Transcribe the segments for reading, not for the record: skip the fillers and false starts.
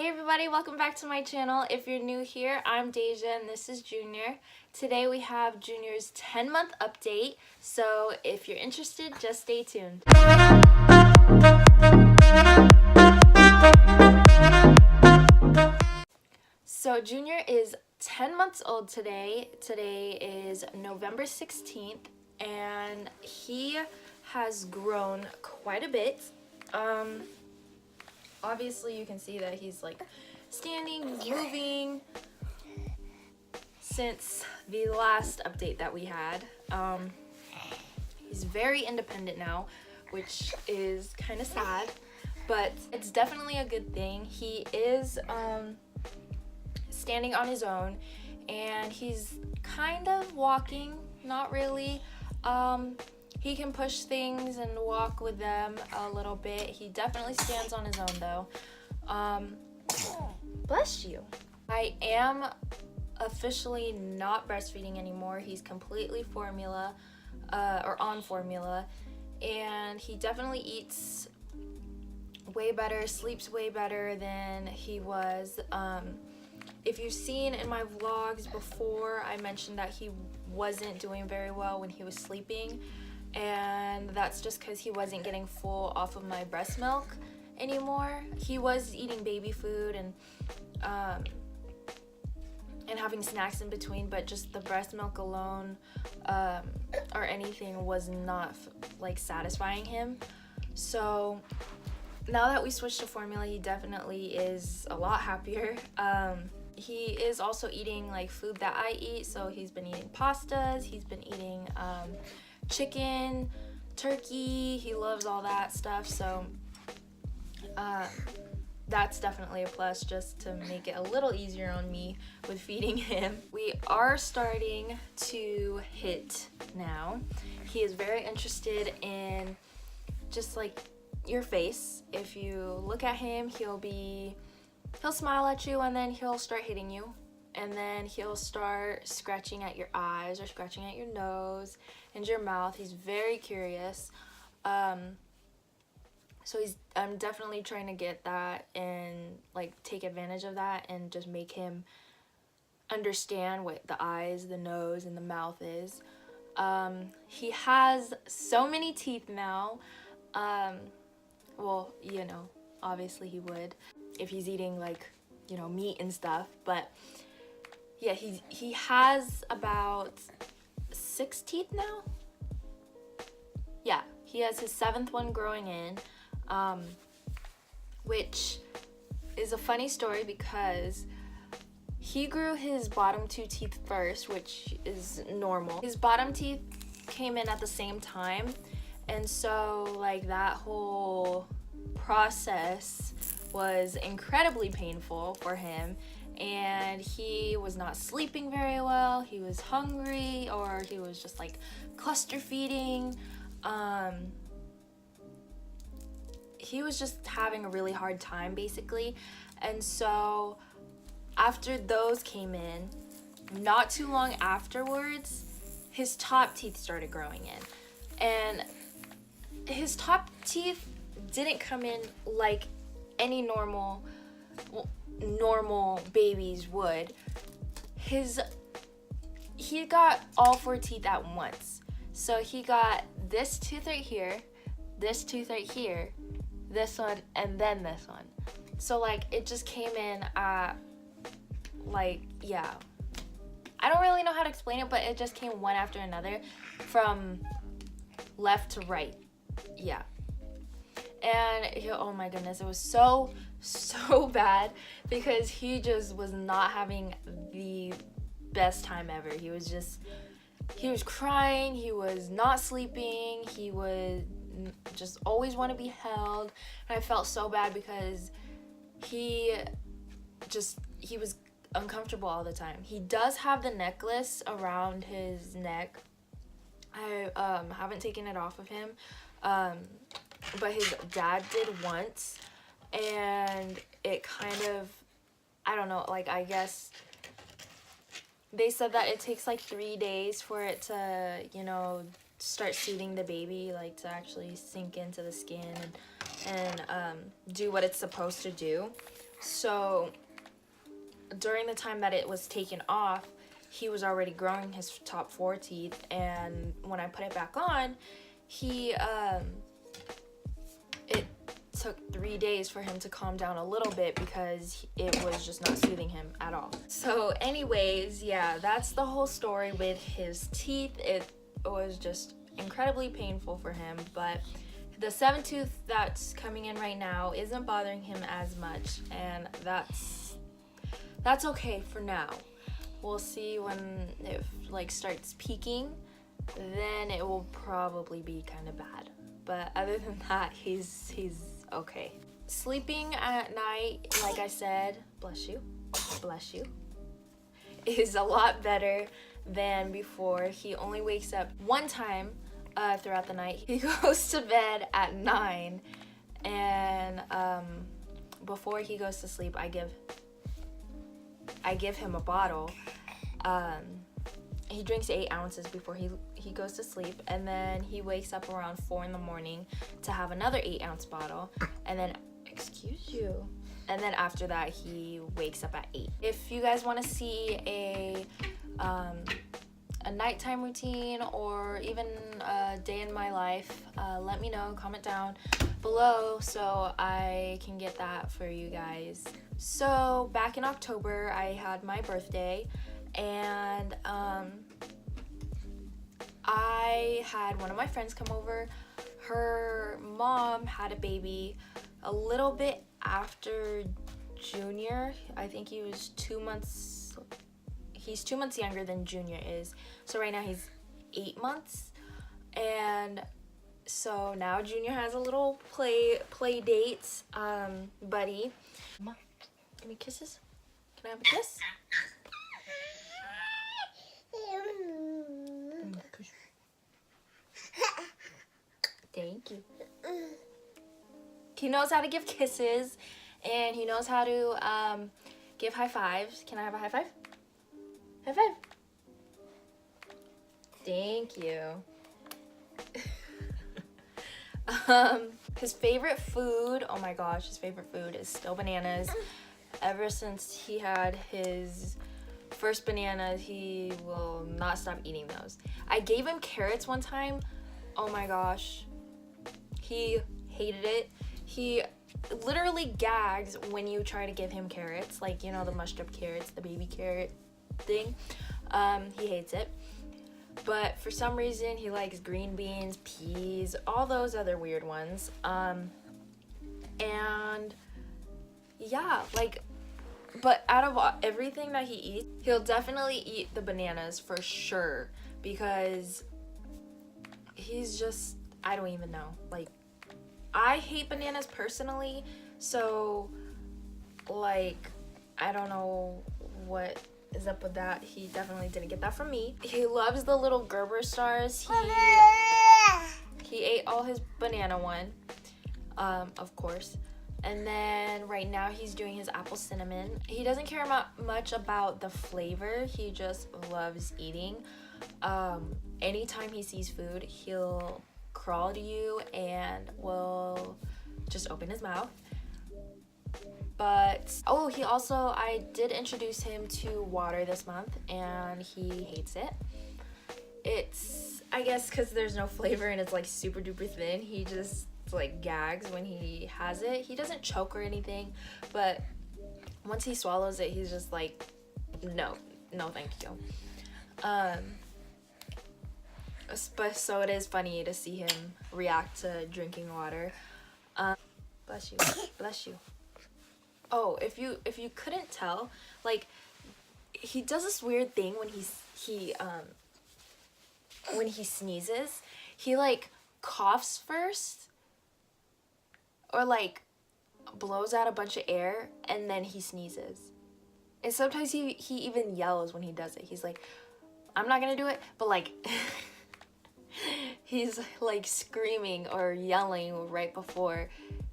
Hey everybody, welcome back to my channel. If you're new here, I'm Deja and this is Junior. Today we have Junior's 10-month update, so if you're interested, just stay tuned. So Junior is 10 months old today. Today is November 16th and he has grown quite a bit. Obviously you can see that he's like standing, he's moving since the last update that we had. He's very independent now, which is kind of sad, but it's definitely a good thing. He is standing on his own and he's kind of walking, not really. He can push things and walk with them a little bit. He definitely stands on his own though. Bless you. I am officially not breastfeeding anymore. He's completely formula, or on formula, and he definitely eats way better, sleeps way better than he was. If you've seen in my vlogs before, I mentioned that he wasn't doing very well when he was sleeping, and that's just because he wasn't getting full off of my breast milk anymore. He was eating baby food and having snacks in between, but just the breast milk alone or anything was not like satisfying him. So now that we switched to formula, he definitely is a lot happier. He is also eating like food that I eat, so he's been eating pastas, he's been eating chicken, turkey, he loves all that stuff, so that's definitely a plus, just to make it a little easier on me with feeding him. We are starting to hit now. He is very interested in just like your face. If you look at him, he'll smile at you and then he'll start hitting you, and then he'll start scratching at your eyes or scratching at your nose and your mouth. He's very curious. So I'm definitely trying to get that and like take advantage of that and just make him understand what the eyes, the nose, and the mouth is. He has so many teeth now. Well, you know, obviously he would if he's eating like, you know, meat and stuff, but yeah, he has about 6 teeth now. Yeah, he has his 7th one growing in, which is a funny story because he grew his bottom 2 teeth first, which is normal. His bottom teeth came in at the same time, and so like that whole process was incredibly painful for him, and he was not sleeping very well. He was hungry, or he was just like cluster feeding. He was just having a really hard time basically, and so after those came in, not too long afterwards, his top teeth started growing in, and his top teeth didn't come in like any normal babies would. He got all 4 teeth at once. So he got this tooth right here, this tooth right here, this one, and then this one. So like it just came in at like, yeah, I don't really know how to explain it, but it just came one after another from left to right. Yeah. And oh my goodness, it was so bad because he just was not having the best time ever. He was crying, he was not sleeping, he would just always want to be held, and I felt so bad because he was uncomfortable all the time. He does have the necklace around his neck. I haven't taken it off of him, but his dad did once, and it kind of, I don't know, like I guess they said that it takes like 3 days for it to, you know, start soothing the baby, like to actually sink into the skin and do what it's supposed to do. So during the time that it was taken off, he was already growing his top 4 teeth, and when I put it back on, it took 3 days for him to calm down a little bit because it was just not soothing him at all. So anyways, yeah, that's the whole story with his teeth. It was just incredibly painful for him, but the 7th tooth that's coming in right now isn't bothering him as much, and that's okay for now. We'll see when it like starts peaking, then it will probably be kind of bad. But other than that, he's okay. Sleeping at night, like I said, bless you, is a lot better than before. He only wakes up one time throughout the night. He goes to bed at 9, and before he goes to sleep, I give him a bottle. He drinks 8 ounces before he goes to sleep, and then he wakes up around 4 in the morning to have another 8-ounce bottle, and then, excuse you, and then after that he wakes up at 8. If you guys want to see a nighttime routine or even a day in my life, let me know, comment down below so I can get that for you guys. So back in October, I had my birthday, and I had one of my friends come over. Her mom had a baby a little bit after Junior. I think he was 2 months. He's 2 months younger than Junior is. So right now he's 8 months. And so now Junior has a little play date buddy. Mom, give me kisses. Can I have a kiss? Thank you. He knows how to give kisses, and he knows how to give high fives. Can I have a high five? High five. Thank you. His favorite food, oh my gosh, his favorite food is still bananas. Ever since he had his first bananas, he will not stop eating those. I gave him carrots one time. Oh my gosh. He hated it. He literally gags when you try to give him carrots, like, you know, the mushed up carrots, the baby carrot thing. He hates it. But for some reason, he likes green beans, peas, all those other weird ones. And yeah, like, but out of everything that he eats, he'll definitely eat the bananas for sure, because he's just, I don't even know. Like, I hate bananas personally, so, like, I don't know what is up with that. He definitely didn't get that from me. He loves the little Gerber stars. He ate all his banana one, of course. And then right now he's doing his apple cinnamon. He doesn't care much about the flavor. He just loves eating. Anytime he sees food, he'll crawl to you and will just open his mouth. But, oh, he also, I did introduce him to water this month, and he hates it. It's, I guess, because there's no flavor and it's like super duper thin. He just like gags when he has it. He doesn't choke or anything, but once he swallows it, he's just like, no thank you. But so it is funny to see him react to drinking water. Bless you, bless you. Oh, if you couldn't tell, like, he does this weird thing when he sneezes. He like coughs first, or like blows out a bunch of air, and then he sneezes. And sometimes he even yells when he does it. He's like, I'm not gonna do it, but like he's like screaming or yelling right before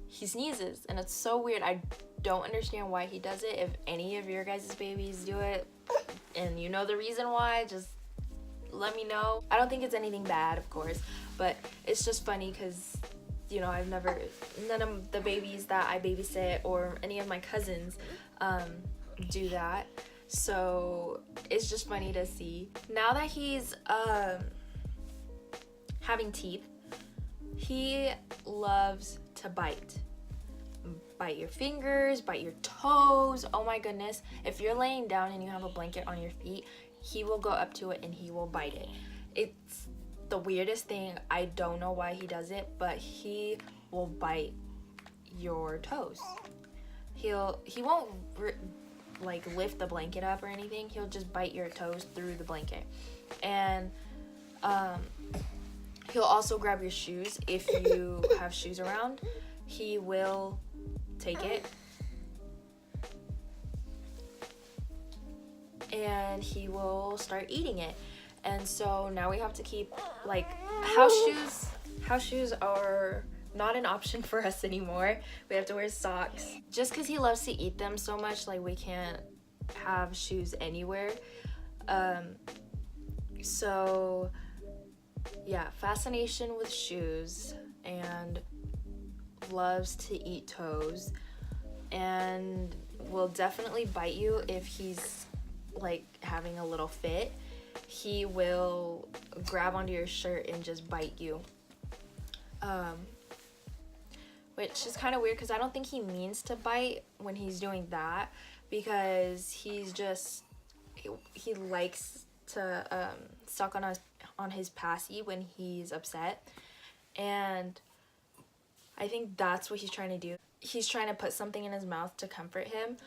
he sneezes, and it's so weird. I don't understand why he does it. If any of your guys' babies do it and you know the reason why, just let me know. I don't think it's anything bad, of course, but it's just funny because you know, none of the babies that I babysit or any of my cousins do that. So it's just funny to see. Now that he's having teeth, he loves to bite your fingers, bite your toes. Oh my goodness. If you're laying down and you have a blanket on your feet, he will go up to it and he will bite it. It's the weirdest thing. I don't know why he does it, but he will bite your toes. He won't like lift the blanket up or anything. He'll just bite your toes through the blanket. And he'll also grab your shoes. If you have shoes around, he will take it and he will start eating it. And so now we have to keep, like, house shoes are not an option for us anymore. We have to wear socks just because he loves to eat them so much. Like, we can't have shoes anywhere. So yeah, fascination with shoes, and loves to eat toes, and will definitely bite you if he's like having a little fit. He will grab onto your shirt and just bite you, which is kind of weird because I don't think he means to bite when he's doing that, because he likes to suck on his passy when he's upset, and I think that's what he's trying to do. He's trying to put something in his mouth to comfort him.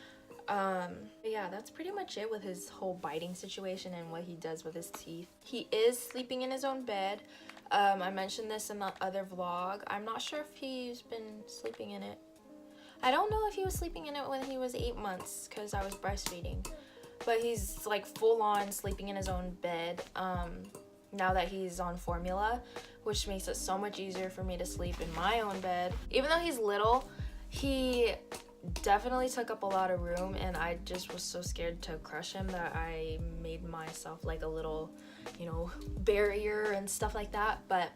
Yeah, that's pretty much it with his whole biting situation and what he does with his teeth. He is sleeping in his own bed. I mentioned this in the other vlog. I'm not sure if he's been sleeping in it. I don't know if he was sleeping in it when he was 8 months because I was breastfeeding. But he's like full on sleeping in his own bed now that he's on formula, which makes it so much easier for me to sleep in my own bed. Even though he's little, he definitely took up a lot of room, and I just was so scared to crush him that I made myself like a little, you know, barrier and stuff like that. But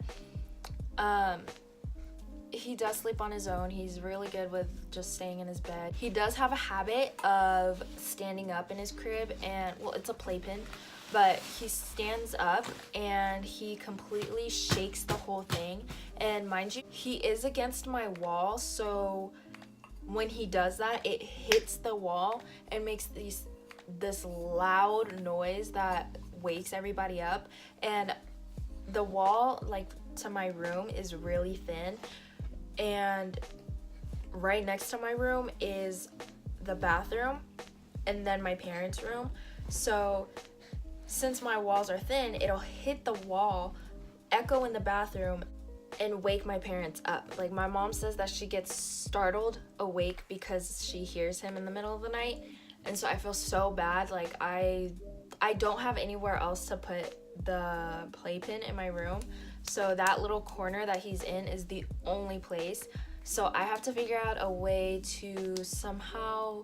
he does sleep on his own. He's really good with just staying in his bed. He does have a habit of standing up in his crib, and well, it's a playpen, but he stands up and he completely shakes the whole thing. And mind you, he is against my wall, so when he does that, it hits the wall and makes this loud noise that wakes everybody up. And the wall, like, to my room is really thin, and right next to my room is the bathroom and then my parents' room. So since my walls are thin, it'll hit the wall, echo in the bathroom, and wake my parents up. Like, my mom says that she gets startled awake because she hears him in the middle of the night. And so I feel so bad. Like, I don't have anywhere else to put the playpen in my room, so that little corner that he's in is the only place. So I have to figure out a way to somehow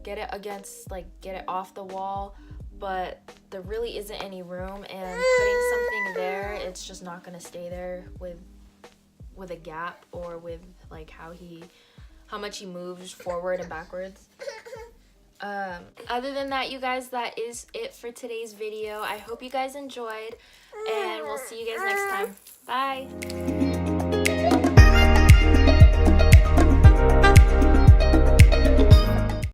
get it off the wall, but there really isn't any room, and putting something there, it's just not gonna stay there with a gap, or with like how much he moves forward and backwards. Other than that, you guys, that is it for today's video. I hope you guys enjoyed, and we'll see you guys next time. Bye.